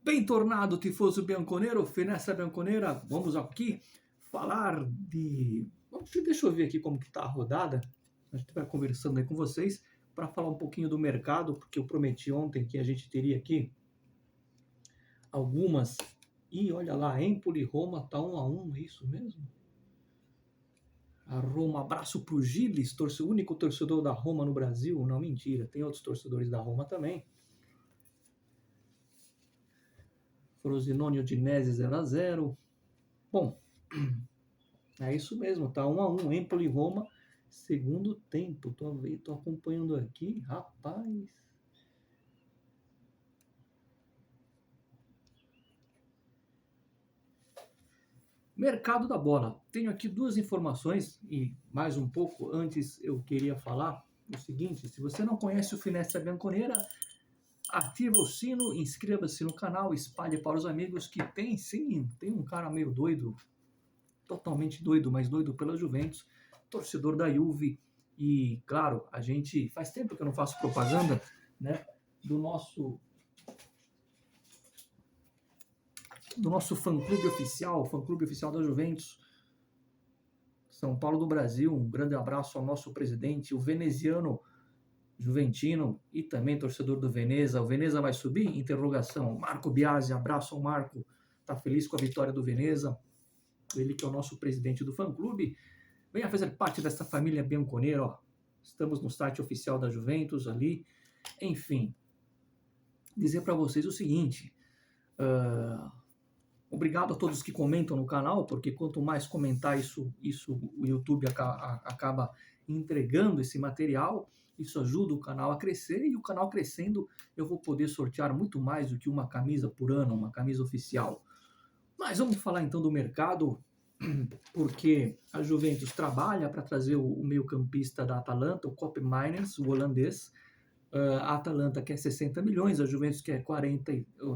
Bem tornado, tifoso bianconero, Finestra Bianconera, vamos aqui falar de... Deixa eu ver aqui como que tá a rodada, a gente vai conversando aí com vocês, para falar um pouquinho do mercado, porque eu prometi ontem que a gente teria aqui algumas... E olha lá, Empoli, Roma, tá 1-1, é isso mesmo? A Roma, abraço pro Gilles, o único torcedor da Roma no Brasil. Não, mentira, tem outros torcedores da Roma também. Frosinone, Udinese 0-0. Bom, é isso mesmo, tá 1-1, Empoli Roma, segundo tempo. Tô acompanhando aqui, rapaz. Mercado da bola. Tenho aqui duas informações e mais um pouco antes eu queria falar o seguinte: se você não conhece o Finestra Bianconera, ativa o sino, inscreva-se no canal, espalhe para os amigos que tem sim, tem um cara meio doido, totalmente doido, mas doido pela Juventus, torcedor da Juve. E, claro, a gente... Faz tempo que eu não faço propaganda, né, do nosso fã-clube oficial, o fã-clube oficial da Juventus, São Paulo do Brasil. Um grande abraço ao nosso presidente, o veneziano juventino e também torcedor do Veneza. O Veneza vai subir? Interrogação. Marco Biasi, abraço ao Marco. Tá feliz com a vitória do Veneza. Ele que é o nosso presidente do fã-clube. Venha fazer parte dessa família bianconera, ó. Estamos no site oficial da Juventus ali. Enfim, dizer para vocês o seguinte... Obrigado a todos que comentam no canal, porque quanto mais comentar isso o YouTube acaba entregando esse material, isso ajuda o canal a crescer, e o canal crescendo eu vou poder sortear muito mais do que uma camisa por ano, uma camisa oficial. Mas vamos falar então do mercado, porque a Juventus trabalha para trazer o meio-campista da Atalanta, o Koopmeiners, o holandês. A Atalanta quer 60 milhões, a Juventus quer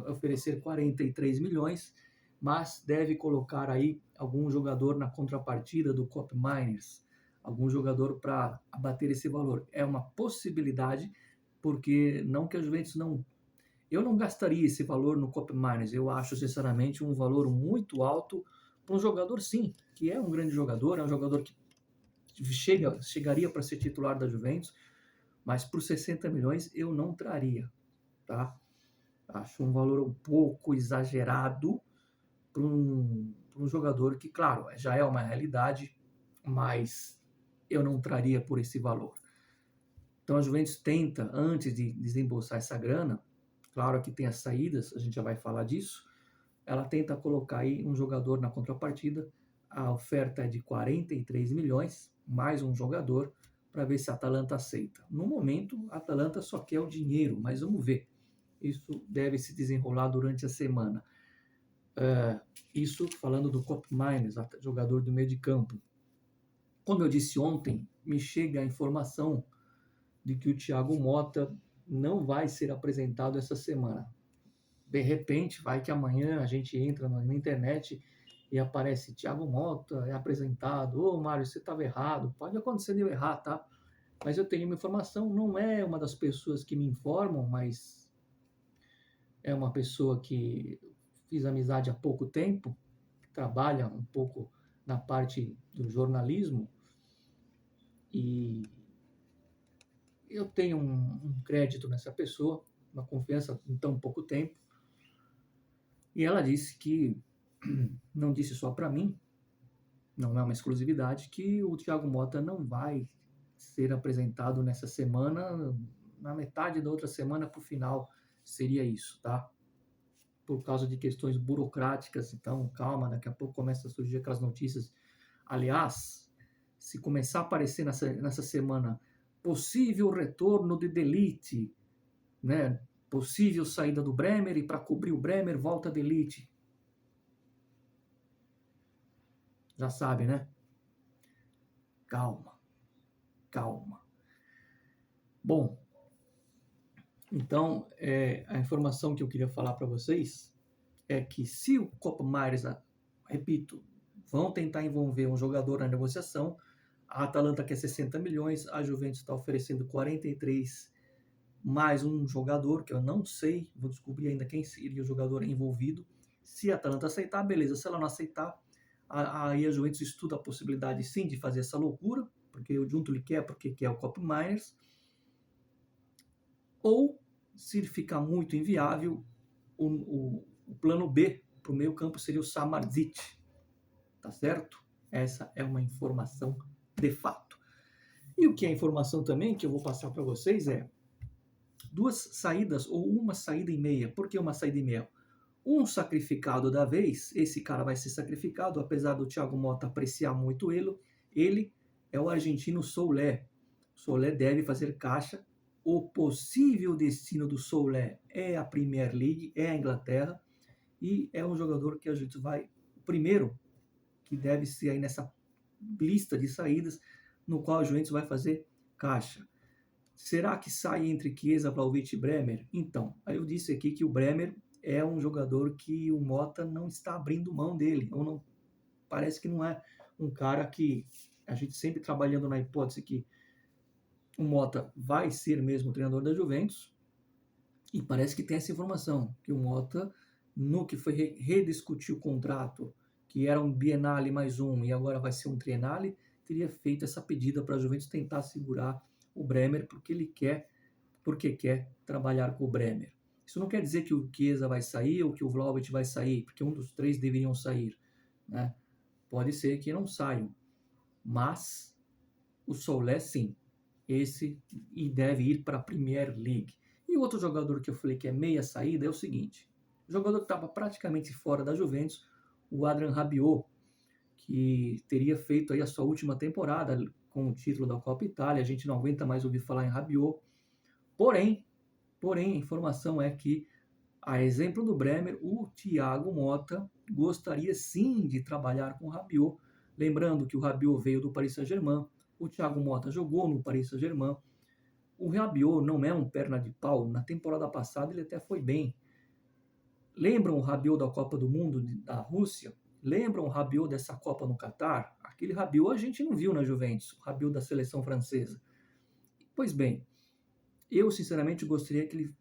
oferecer 43 milhões, mas deve colocar aí algum jogador na contrapartida do Koopmeiners, algum jogador para abater esse valor. É uma possibilidade, porque não que a Juventus não... Eu não gastaria esse valor no Koopmeiners, eu acho sinceramente um valor muito alto para um jogador, sim, que é um grande jogador, é um jogador que chegaria para ser titular da Juventus, mas por 60 milhões eu não traria, tá? Acho um valor um pouco exagerado para um jogador que, claro, já é uma realidade, mas eu não traria por esse valor. Então a Juventus tenta, antes de desembolsar essa grana, claro que tem as saídas, a gente já vai falar disso, ela tenta colocar aí um jogador na contrapartida. A oferta é de 43 milhões, mais um jogador, para ver se a Atalanta aceita. No momento, a Atalanta só quer o dinheiro, mas vamos ver. Isso deve se desenrolar durante a semana. Isso falando do Koopmeiners, jogador do meio de campo. Como eu disse ontem, me chega a informação de que o Thiago Motta não vai ser apresentado essa semana. De repente, vai que amanhã a gente entra na internet e aparece Thiago Motta, é apresentado. Ô, Mário, você estava errado. Pode acontecer de eu errar, tá? Mas eu tenho uma informação, não é uma das pessoas que me informam, mas é uma pessoa que fiz amizade há pouco tempo, que trabalha um pouco na parte do jornalismo, e eu tenho um crédito nessa pessoa, uma confiança em tão pouco tempo, e ela disse que, não disse só para mim, não é uma exclusividade, que o Thiago Motta não vai ser apresentado nessa semana, na metade da outra semana para o final, seria isso, tá? Por causa de questões burocráticas, então calma, daqui a pouco começa a surgir aquelas notícias. Aliás, se começar a aparecer nessa semana possível retorno de De Ligt, né? Possível saída do Bremer, e para cobrir o Bremer, volta De Ligt. Já sabe, né? Calma, calma. Bom, então, a informação que eu queria falar para vocês é que se o Koopmeiners, repito, vão tentar envolver um jogador na negociação, a Atalanta quer 60 milhões, a Juventus está oferecendo 43 mais um jogador que eu não sei, vou descobrir ainda quem seria o jogador envolvido. Se a Atalanta aceitar, beleza. Se ela não aceitar, aí a Juventus estuda a possibilidade sim de fazer essa loucura, porque o Giuntoli quer, porque quer o Kopp Miners, ou se ficar muito inviável, o plano B para o meio campo seria o Samardzic, tá certo? Essa é uma informação de fato. E o que é informação também, que eu vou passar para vocês, é duas saídas ou uma saída e meia. Por que uma saída e meia? Um sacrificado da vez, esse cara vai ser sacrificado, apesar do Thiago Motta apreciar muito ele é o argentino Soulé. Soulé deve fazer caixa. O possível destino do Soulé é a Premier League, é a Inglaterra, e é um jogador que a gente vai, o primeiro que deve ser aí nessa lista de saídas, no qual a Juventus vai fazer caixa. Será que sai entre Chiesa, Vlahovic e Bremer? Então, aí eu disse aqui que o Bremer é um jogador que o Motta não está abrindo mão dele, ou não, parece que não é um cara que a gente sempre trabalhando na hipótese que o Motta vai ser mesmo o treinador da Juventus, e parece que tem essa informação, que o Motta, no que foi rediscutir o contrato, que era um bienale mais um e agora vai ser um trienale, teria feito essa pedida para a Juventus tentar segurar o Bremer porque quer trabalhar com o Bremer. Isso não quer dizer que o Chiesa vai sair ou que o Vlahovic vai sair, porque um dos três deveriam sair, né? Pode ser que não saiam, mas o Soulé sim, esse e deve ir para a Premier League. E o outro jogador que eu falei que é meia saída é o seguinte, o jogador que estava praticamente fora da Juventus, o Adrien Rabiot, que teria feito aí a sua última temporada com o título da Copa Itália, a gente não aguenta mais ouvir falar em Rabiot, porém, a informação é que, a exemplo do Bremer, o Thiago Motta gostaria sim de trabalhar com o Rabiot, lembrando que o Rabiot veio do Paris Saint-Germain, o Thiago Motta jogou no Paris Saint-Germain, o Rabiot não é um perna de pau, na temporada passada ele até foi bem. Lembram o Rabiot da Copa do Mundo da Rússia? Lembram o Rabiot dessa Copa no Catar? Aquele Rabiot a gente não viu na Juventus, o Rabiot da seleção francesa. Pois bem, eu sinceramente gostaria que ele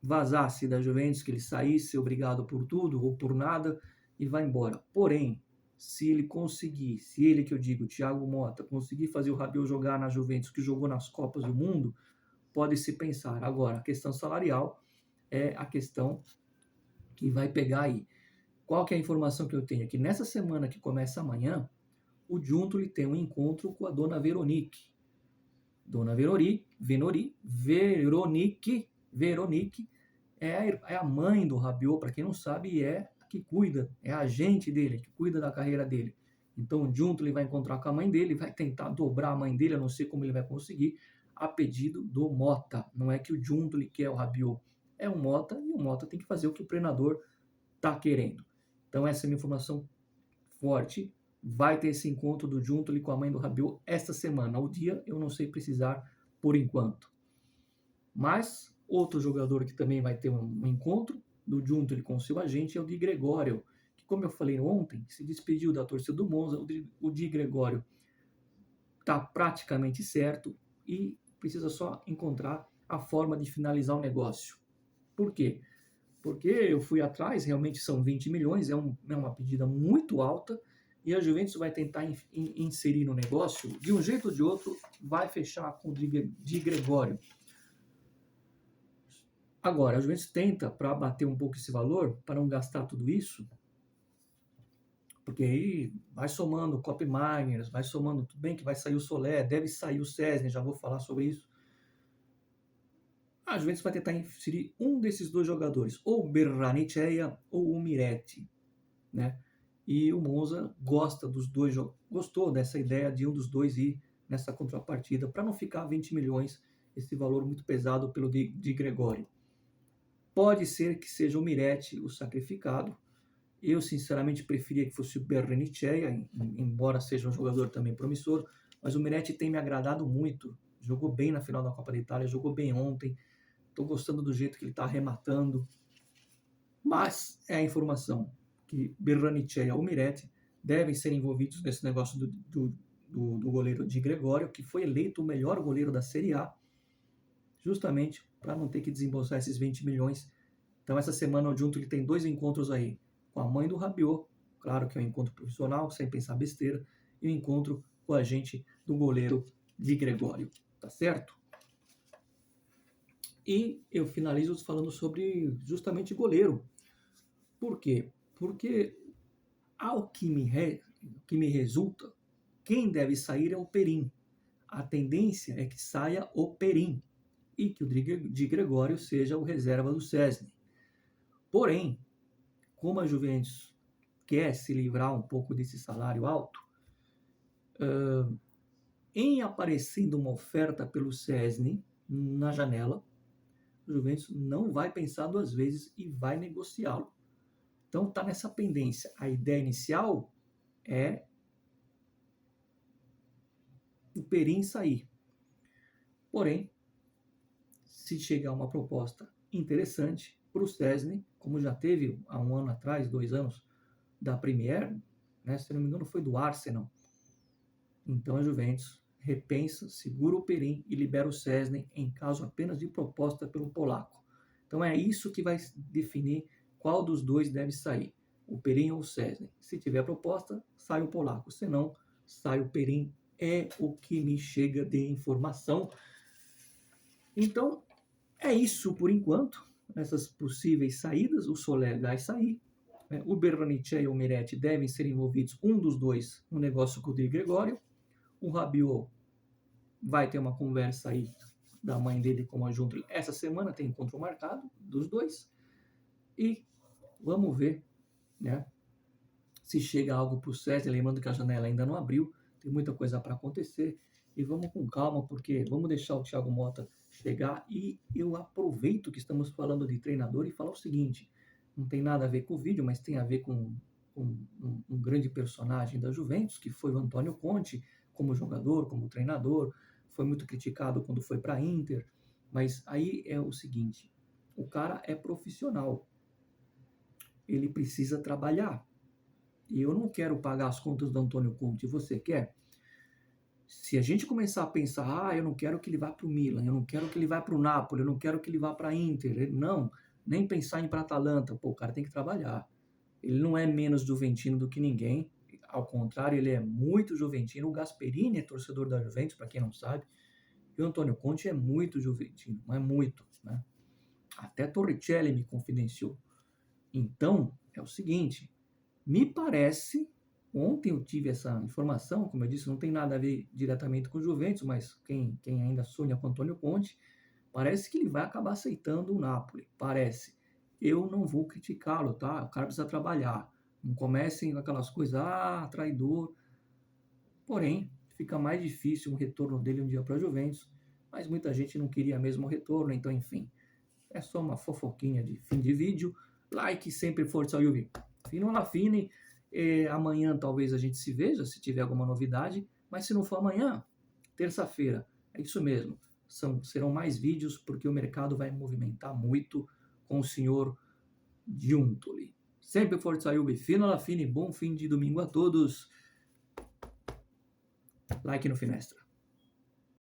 vazasse da Juventus, que ele saísse obrigado por tudo ou por nada e vá embora. Porém, se ele conseguir, se ele que eu digo, Thiago Motta, conseguir fazer o Rabiot jogar na Juventus, que jogou nas Copas do Mundo, pode-se pensar. Agora, a questão salarial é a questão que vai pegar aí. Qual que é a informação que eu tenho? É que nessa semana que começa amanhã, o Giuntoli tem um encontro com a dona Veronique. Dona Veronique é a mãe do Rabiot, para quem não sabe, é a que cuida, é a agente dele, que cuida da carreira dele. Então o Giuntoli vai encontrar com a mãe dele, vai tentar dobrar a mãe dele, eu não sei como ele vai conseguir, a pedido do Motta. Não é que o Giuntoli quer o Rabiot, é o Motta, e o Motta tem que fazer o que o treinador está querendo. Então essa é a minha informação forte. Vai ter esse encontro do Giuntoli com a mãe do Rabiot esta semana. O dia eu não sei precisar por enquanto. Mas outro jogador que também vai ter um encontro do Giuntoli com o seu agente é o Di Gregorio, que, como eu falei ontem, se despediu da torcida do Monza. O Di Gregorio está praticamente certo e precisa só encontrar a forma de finalizar o negócio. Por quê? Porque eu fui atrás, realmente são 20 milhões, é uma pedida muito alta, e a Juventus vai tentar inserir no negócio, de um jeito ou de outro, vai fechar com o Di Gregorio. Agora, a Juventus tenta, para abater um pouco esse valor, para não gastar tudo isso, porque aí vai somando o Kopp Miners, vai somando, tudo bem que vai sair o Solé, deve sair o Szczesny, já vou falar sobre isso. A Juventus vai tentar inserir um desses dois jogadores, ou o Berranitcheia ou o Miretti, né? E o Monza gosta dos dois, gostou dessa ideia de um dos dois ir nessa contrapartida, para não ficar 20 milhões, esse valor muito pesado pelo Di Gregorio. Pode ser que seja o Miretti o sacrificado. Eu, sinceramente, preferia que fosse o Berranitcheia, embora seja um jogador também promissor, mas o Miretti tem me agradado muito. Jogou bem na final da Copa da Itália, jogou bem ontem. Estou gostando do jeito que ele está arrematando. Mas é a informação que Berranitcheia ou Miretti devem ser envolvidos nesse negócio do goleiro Di Gregorio, que foi eleito o melhor goleiro da Série A. justamente para não ter que desembolsar esses 20 milhões. Então, essa semana o Giuntoli tem 2 encontros aí, com a mãe do Rabiot, claro que é um encontro profissional, sem pensar besteira, e um encontro com a gente do goleiro Di Gregório, tá certo? E eu finalizo falando sobre justamente goleiro. Por quê? Porque, ao que me resulta, quem deve sair é o Perin. A tendência é que saia o Perin e que o Di Gregório seja o reserva do Szczęsny. Porém, como a Juventus quer se livrar um pouco desse salário alto, em aparecendo uma oferta pelo Szczęsny na janela, o Juventus não vai pensar 2 vezes e vai negociá-lo. Então está nessa pendência. A ideia inicial é o Perin sair. Porém, se chegar uma proposta interessante para o Szczęsny, como já teve há 1 ano atrás, 2 anos, da Premier, né, se não me engano foi do Arsenal, então a Juventus repensa, segura o Perin e libera o Szczęsny em caso apenas de proposta pelo polaco. Então é isso que vai definir qual dos dois deve sair, o Perin ou o Szczęsny. Se tiver proposta, sai o polaco, se não, sai o Perin, é o que me chega de informação. Então, é isso por enquanto, essas possíveis saídas. O Soler vai sair, né? O Berranitxe e o Miretti devem ser envolvidos, um dos dois, no negócio com o Di Gregório. O Rabiot vai ter uma conversa aí da mãe dele com a Giuntoli essa semana, tem encontro marcado dos dois. E vamos ver, né, se chega algo para o Szczęsny, lembrando que a janela ainda não abriu, tem muita coisa para acontecer. E vamos com calma, porque vamos deixar o Thiago Motta chegar. E eu aproveito que estamos falando de treinador e falar o seguinte, não tem nada a ver com o vídeo, mas tem a ver com um grande personagem da Juventus, que foi o Antônio Conte, como jogador, como treinador, foi muito criticado quando foi para a Inter, mas aí é o seguinte, o cara é profissional, ele precisa trabalhar, e eu não quero pagar as contas do Antônio Conte, você quer? Se a gente começar a pensar, eu não quero que ele vá para o Milan, eu não quero que ele vá para o Napoli, eu não quero que ele vá para a Inter, não, nem pensar em ir para a Atalanta, pô, o cara tem que trabalhar, ele não é menos juventino do que ninguém, ao contrário, ele é muito juventino. O Gasperini é torcedor da Juventus, para quem não sabe, e o Antônio Conte é muito juventino, mas muito, né? Até Torricelli me confidenciou. Então, é o seguinte, me parece, ontem eu tive essa informação, como eu disse, não tem nada a ver diretamente com o Juventus, mas quem ainda sonha com o Antônio Conte, parece que ele vai acabar aceitando o Napoli, parece. Eu não vou criticá-lo, tá? O cara precisa trabalhar. Não comecem com aquelas coisas, traidor. Porém, fica mais difícil o retorno dele um dia para a Juventus, mas muita gente não queria mesmo o retorno, então enfim. É só uma fofoquinha de fim de vídeo. Like sempre, força Juve. Fino alla fine. Amanhã talvez a gente se veja, se tiver alguma novidade, mas se não for amanhã, terça-feira. É isso mesmo. Serão mais vídeos, porque o mercado vai movimentar muito com o senhor Giuntoli. Sempre forza Juve, fino alla fine, bom fim de domingo a todos. Like no Finestra.